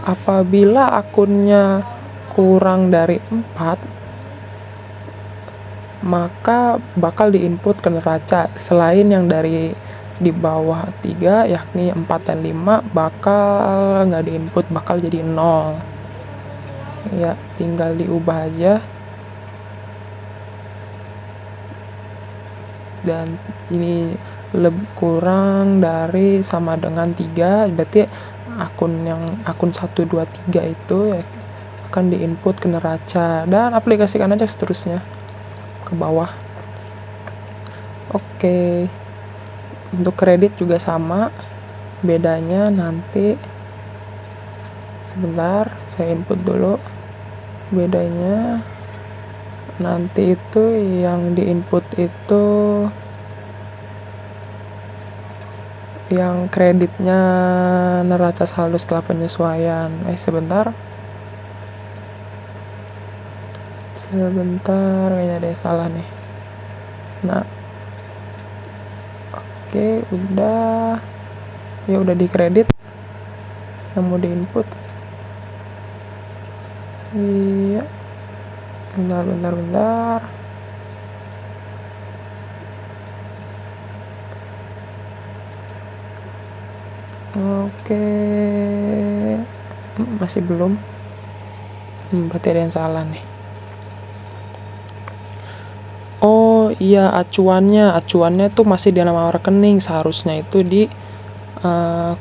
apabila akunnya kurang dari 4, maka bakal diinput ke neraca. Selain yang dari di bawah 3, yakni 4 dan 5, bakal nggak diinput, bakal jadi 0. Ya, tinggal diubah aja. Dan ini kurang dari sama dengan 3, berarti akun 1, 2, 3 itu ya akan diinput ke neraca, dan aplikasikan aja seterusnya ke bawah. Oke. Untuk kredit juga sama, bedanya nanti sebentar, saya input dulu. Bedanya nanti itu yang diinput itu yang kreditnya neraca saldo setelah penyesuaian. Sebentar, kayaknya ada yang salah nih. Nah, oke, udah di kredit yang mau diinput. Iya, bentar. Oke, masih belum. Berarti ada yang salah nih. Oh iya, acuannya tuh masih di nama rekening, seharusnya itu di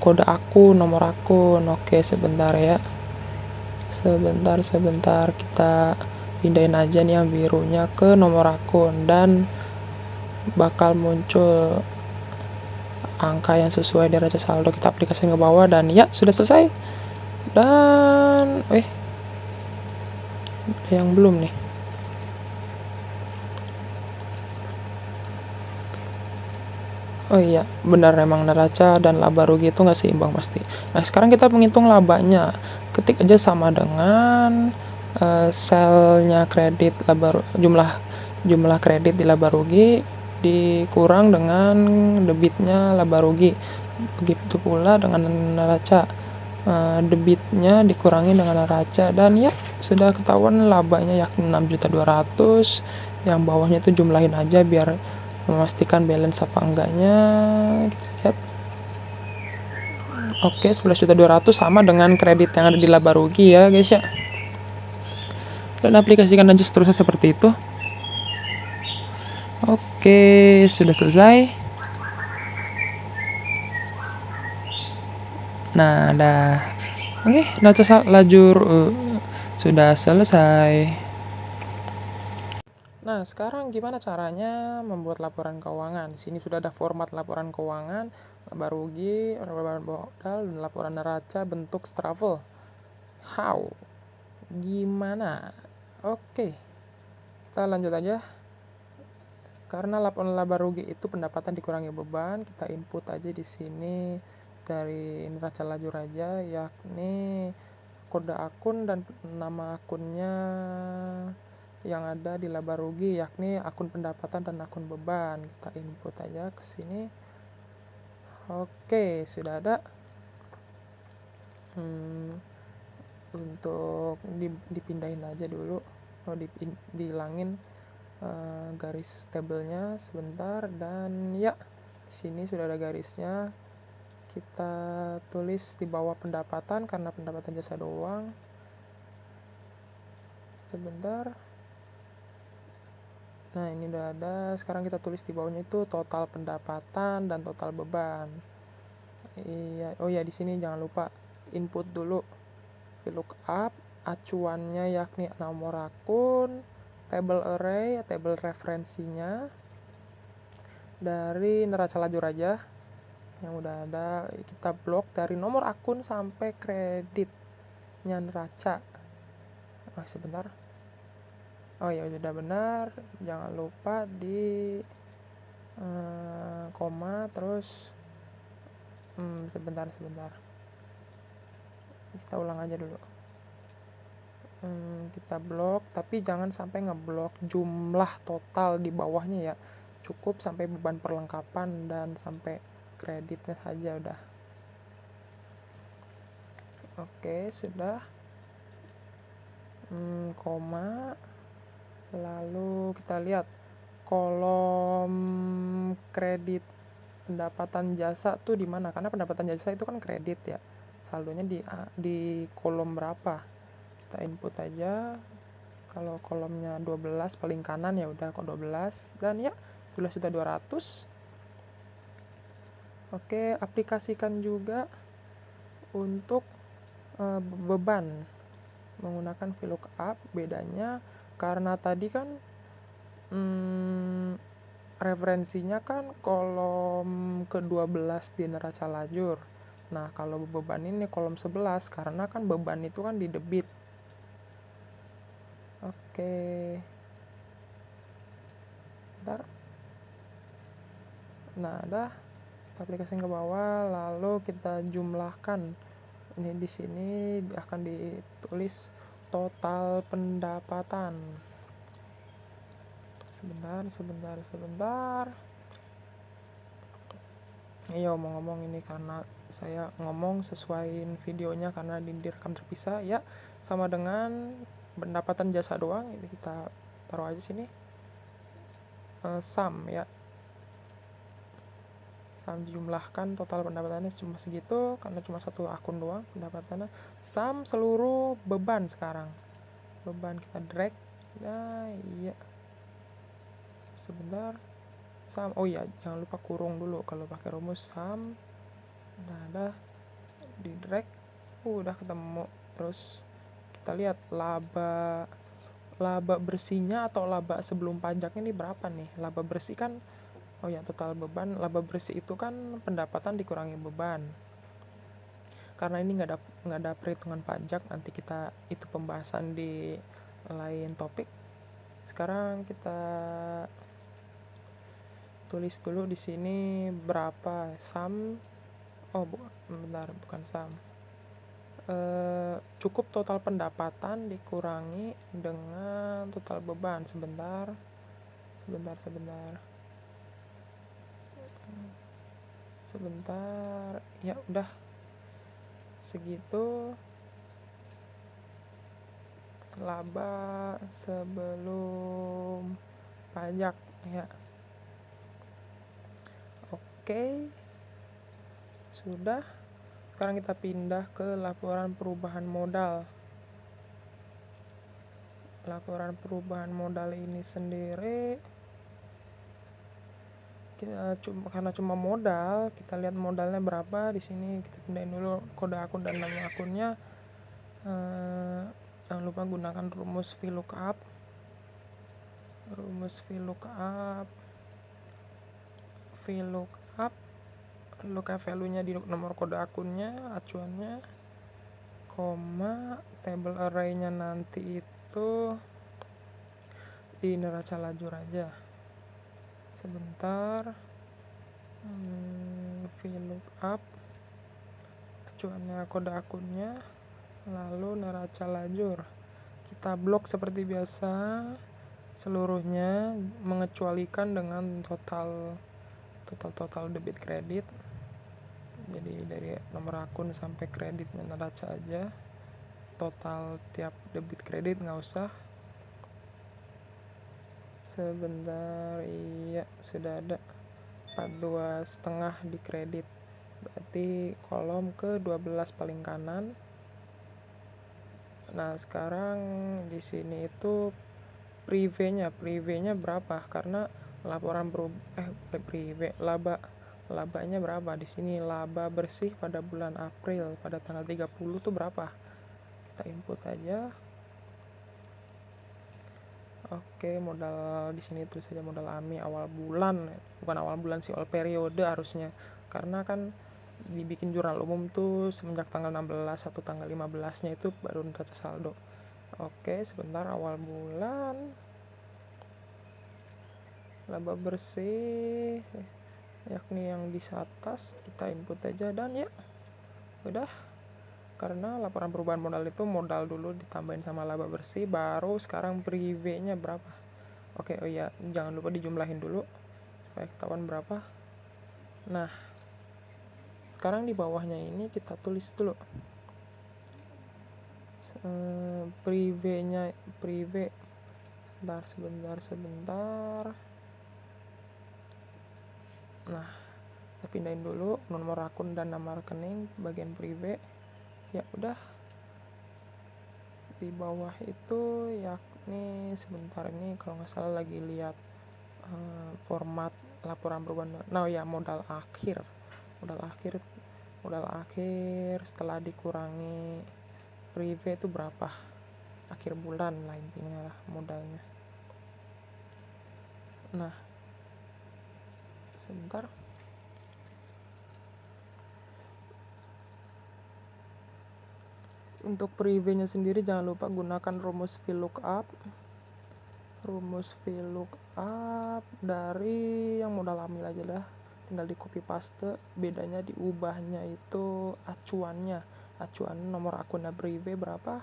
kode akun, nomor akun. Oke, sebentar ya. Sebentar, kita pindahin aja nih yang birunya ke nomor akun, dan bakal muncul angka yang sesuai neraca saldo. Kita aplikasikan ke bawah, dan ya, sudah selesai. Dan yang belum nih. Oh iya, benar, emang neraca dan laba rugi itu nggak seimbang pasti. Nah, sekarang kita menghitung labanya. Ketik aja sama dengan selnya kredit jumlah kredit di laba rugi dikurang dengan debitnya laba rugi. Begitu pula dengan neraca. Debitnya dikurangi dengan neraca, dan ya sudah ketahuan labanya yakni 6.200.000. Yang bawahnya itu jumlahin aja biar memastikan balance apa enggaknya. Kita lihat. Oke, 11.200.000 sama dengan kredit yang ada di laba rugi ya guys ya. Dan aplikasikan aja seterusnya seperti itu. Oke, sudah selesai. Nah, oke, lajur sudah selesai. Nah, sekarang gimana caranya membuat laporan keuangan? Di sini sudah ada format laporan keuangan, laba rugi, laporan modal, dan laporan neraca bentuk Stravel. How? Gimana? Oke, kita lanjut aja. Karena laporan laba rugi itu pendapatan dikurangi beban, kita input aja di sini dari neraca lajur aja, yakni kode akun dan nama akunnya yang ada di laba rugi, yakni akun pendapatan dan akun beban. Kita input aja ke sini. Oke, sudah ada. Untuk dipindahin aja dulu, dihilangin garis tabelnya sebentar, dan ya di sini sudah ada garisnya. Kita tulis di bawah pendapatan karena pendapatan jasa doang. Sebentar. Nah, ini udah ada. Sekarang kita tulis di bawahnya itu total pendapatan dan total beban. Iya, oh ya, di sini jangan lupa input dulu VLOOKUP, acuannya yakni nomor akun, table array, table referensinya dari neraca lajur aja yang udah ada. Kita blok dari nomor akun sampai kreditnya neraca. Sebentar. Oh ya, udah benar. Jangan lupa di koma terus sebentar. Kita ulang aja dulu. Kita blok, tapi jangan sampai ngeblok jumlah total di bawahnya ya. Cukup sampai beban perlengkapan dan sampai kreditnya saja udah. Oke, sudah. Koma. Lalu kita lihat kolom kredit pendapatan jasa tuh di mana? Karena pendapatan jasa itu kan kredit ya. Saldonya di kolom berapa? Kita input aja. Kalau kolomnya 12 paling kanan ya udah kok 12, dan ya sudah 200. Oke, aplikasikan juga untuk beban menggunakan VLOOKUP. Bedanya karena tadi kan referensinya kan kolom ke-12 di neraca lajur. Nah, kalau beban ini kolom 11 karena kan beban itu kan di debit. Oke. Bentar. Nah, dah. Kita aplikasikan ke bawah, lalu kita jumlahkan. Ini di sini akan ditulis total pendapatan. Sebentar. Iya, ngomong ini karena saya ngomong sesuaiin videonya karena direkam terpisah ya, sama dengan pendapatan jasa doang. Jadi kita taruh aja sini sum ya, sum jumlahkan total pendapatannya cuma segitu karena cuma satu akun doang pendapatannya. Sum seluruh beban, sekarang beban kita drag. Nah, iya, sebentar. Sum, oh iya, jangan lupa kurung dulu kalau pakai rumus sum. Nah, ada di drag, udah ketemu. Terus kita lihat laba bersihnya atau laba sebelum pajaknya ini berapa nih. Laba bersih kan, oh ya, total beban. Laba bersih itu kan pendapatan dikurangi beban. Karena ini nggak ada perhitungan pajak, nanti kita itu pembahasan di lain topik. Sekarang kita tulis dulu di sini berapa sum. Bentar, bukan sum. Cukup total pendapatan dikurangi dengan total beban. Sebentar. Ya udah segitu laba sebelum pajak ya. Oke, sudah. Sekarang kita pindah ke laporan perubahan modal. Laporan perubahan modal ini sendiri karena cuma modal, kita lihat modalnya berapa. Di sini kita pindahin dulu kode akun dan nama akunnya. Jangan lupa gunakan rumus VLOOKUP. Lookup value-nya di nomor kode akunnya, acuannya, koma, table array-nya nanti itu di neraca lajur aja. Sebentar. VLOOKUP, acuannya, kode akunnya, lalu neraca lajur. Kita blok seperti biasa seluruhnya, mengecualikan dengan total debit kredit. Jadi dari nomor akun sampai kreditnya neraca aja, total tiap debit kredit nggak usah. Sebentar, iya sudah ada 42,5 di kredit, berarti kolom ke 12 paling kanan. Nah sekarang di sini itu privenya berapa, karena laporan labanya berapa di sini. Laba bersih pada bulan April pada tanggal 30 tuh berapa, kita input aja. Oke, modal di sini tulis saja modal AMI awal bulan, bukan awal bulan sih, all periode harusnya, karena kan dibikin jurnal umum tuh semenjak tanggal 16 atau tanggal 15 nya itu baru neraca saldo. Oke, sebentar, awal bulan laba bersih yakni yang di atas kita input aja, dan ya udah, karena laporan perubahan modal itu modal dulu ditambahin sama laba bersih, baru sekarang prive-nya berapa. Oke, oh iya, jangan lupa dijumlahin dulu supaya ketahuan berapa. Nah sekarang di bawahnya ini kita tulis dulu prive. Sebentar. Nah kita pindahin dulu nomor akun dan nama rekening bagian prive. Ya udah, di bawah itu yakni sebentar, ini kalau nggak salah lagi lihat format laporan perubahan. Nah ya, modal akhir setelah dikurangi prive itu berapa akhir bulan lah, intinya lah modalnya. Nah sebentar, untuk prive-nya sendiri jangan lupa gunakan rumus VLOOKUP dari yang modal amil aja dah, tinggal di copy paste. Bedanya diubahnya itu acuan nomor akunnya prive berapa.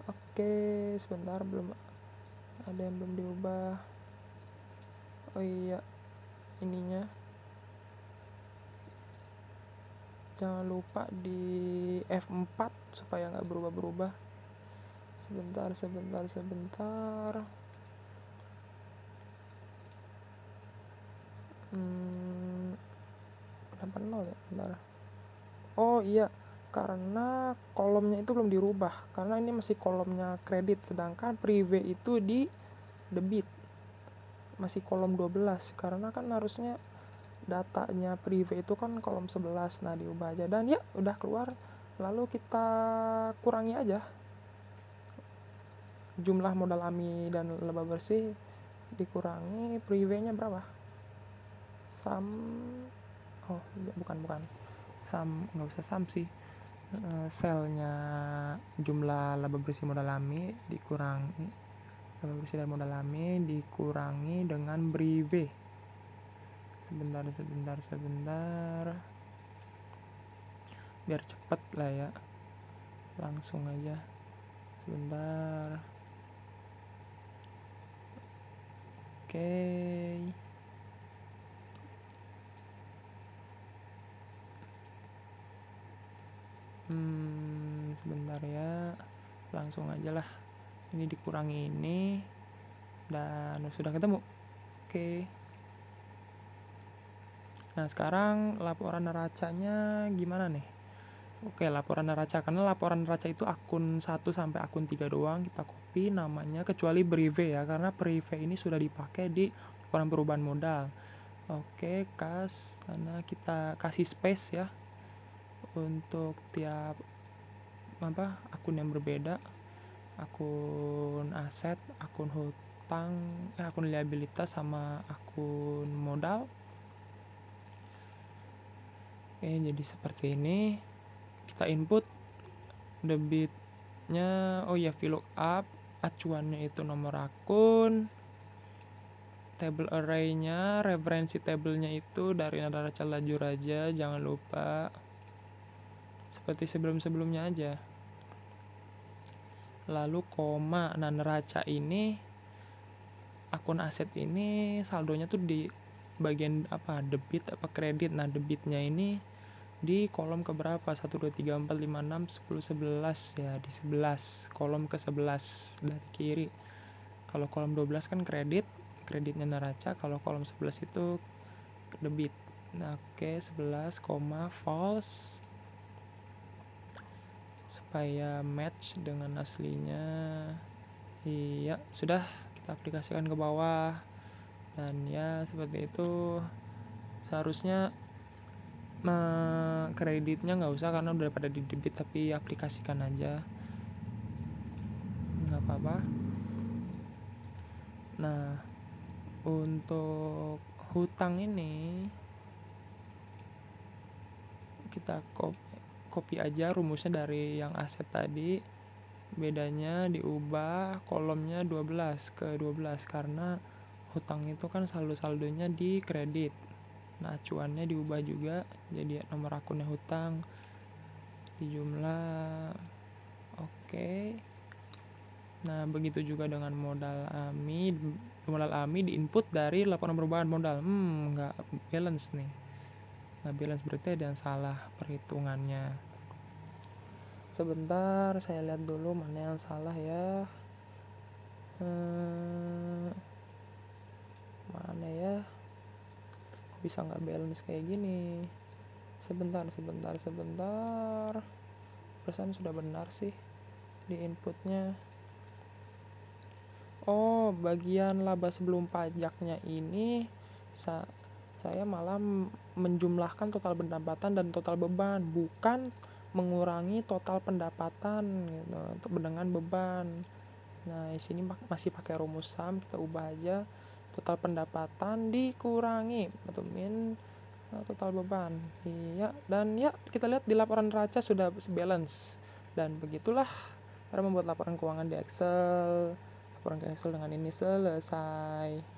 Oke, sebentar, belum ada yang belum diubah. Oh iya, ininya jangan lupa di F4 supaya nggak berubah-berubah. Sebentar. Kenapa 0 ya? Bentar. Oh iya, karena kolomnya itu belum dirubah, karena ini masih kolomnya kredit, sedangkan prive itu di debit masih kolom 12, karena kan harusnya datanya prive itu kan kolom 11. Nah diubah aja, dan ya udah keluar. Lalu kita kurangi aja jumlah modal AMI dan laba bersih, dikurangi prive-nya berapa. Bukan sum, nggak usah sum sih, selnya jumlah laba bersih modal AMI dikurangi laba bersih dan modal AMI dikurangi dengan prive. Sebentar biar cepet lah ya, langsung aja. Sebentar. Oke. Sebentar ya, langsung aja lah. Ini dikurangi ini, dan sudah ketemu. Oke. Nah sekarang laporan neracanya gimana nih? Oke, laporan neraca, karena laporan neraca itu akun 1 sampai akun 3 doang, kita copy namanya, kecuali prive ya, karena prive ini sudah dipakai di laporan perubahan modal. Oke, karena kita kasih space ya untuk tiap akun yang berbeda, akun aset, akun hutang, akun liabilitas, sama akun modal. Oke, jadi seperti ini. Kita input debitnya, VLOOKUP, acuannya itu nomor akun, table array-nya, referensi tabelnya itu dari neraca lajur aja, jangan lupa, seperti sebelum-sebelumnya aja. Lalu koma. Nah neraca ini, akun aset ini saldonya tuh di bagian debit apa kredit. Nah debitnya ini di kolom ke berapa, 1, 2, 3, 4, 5, 6, 10, 11 ya, di 11, kolom ke 11 dari kiri. Kalau kolom 12 kan kredit, kreditnya neraca, kalau kolom 11 itu debit. Nah, oke, 11, false supaya match dengan aslinya. Iya, sudah kita aplikasikan ke bawah. Dan ya seperti itu. Seharusnya kreditnya nggak usah karena udah pada di debit, tapi aplikasikan aja, nggak apa-apa. Nah, untuk hutang ini kita copy aja rumusnya dari yang aset tadi. Bedanya diubah kolomnya 12 ke 12 karena hutang itu kan saldonya di kredit. Nah, acuannya diubah juga jadi nomor akunnya hutang di jumlah. Oke. Nah, begitu juga dengan modal AMI. Modal AMI diinput dari laporan perubahan modal. Nggak balance nih. Nggak balance, berarti ada yang salah perhitungannya. Sebentar, saya lihat dulu mana yang salah ya. Mana ya? Kok bisa nggak balance kayak gini? Sebentar. Perasaan sudah benar sih di inputnya. Oh, bagian laba sebelum pajaknya ini saya malah menjumlahkan total pendapatan dan total beban, bukan mengurangi total pendapatan gitu untuk dengan beban. Nah, di sini masih pakai rumus SAM, kita ubah aja total pendapatan dikurangi atau min total beban. Iya, dan ya kita lihat di laporan neraca sudah balance. Dan begitulah cara membuat laporan keuangan di Excel. Laporan ke Excel dengan ini selesai.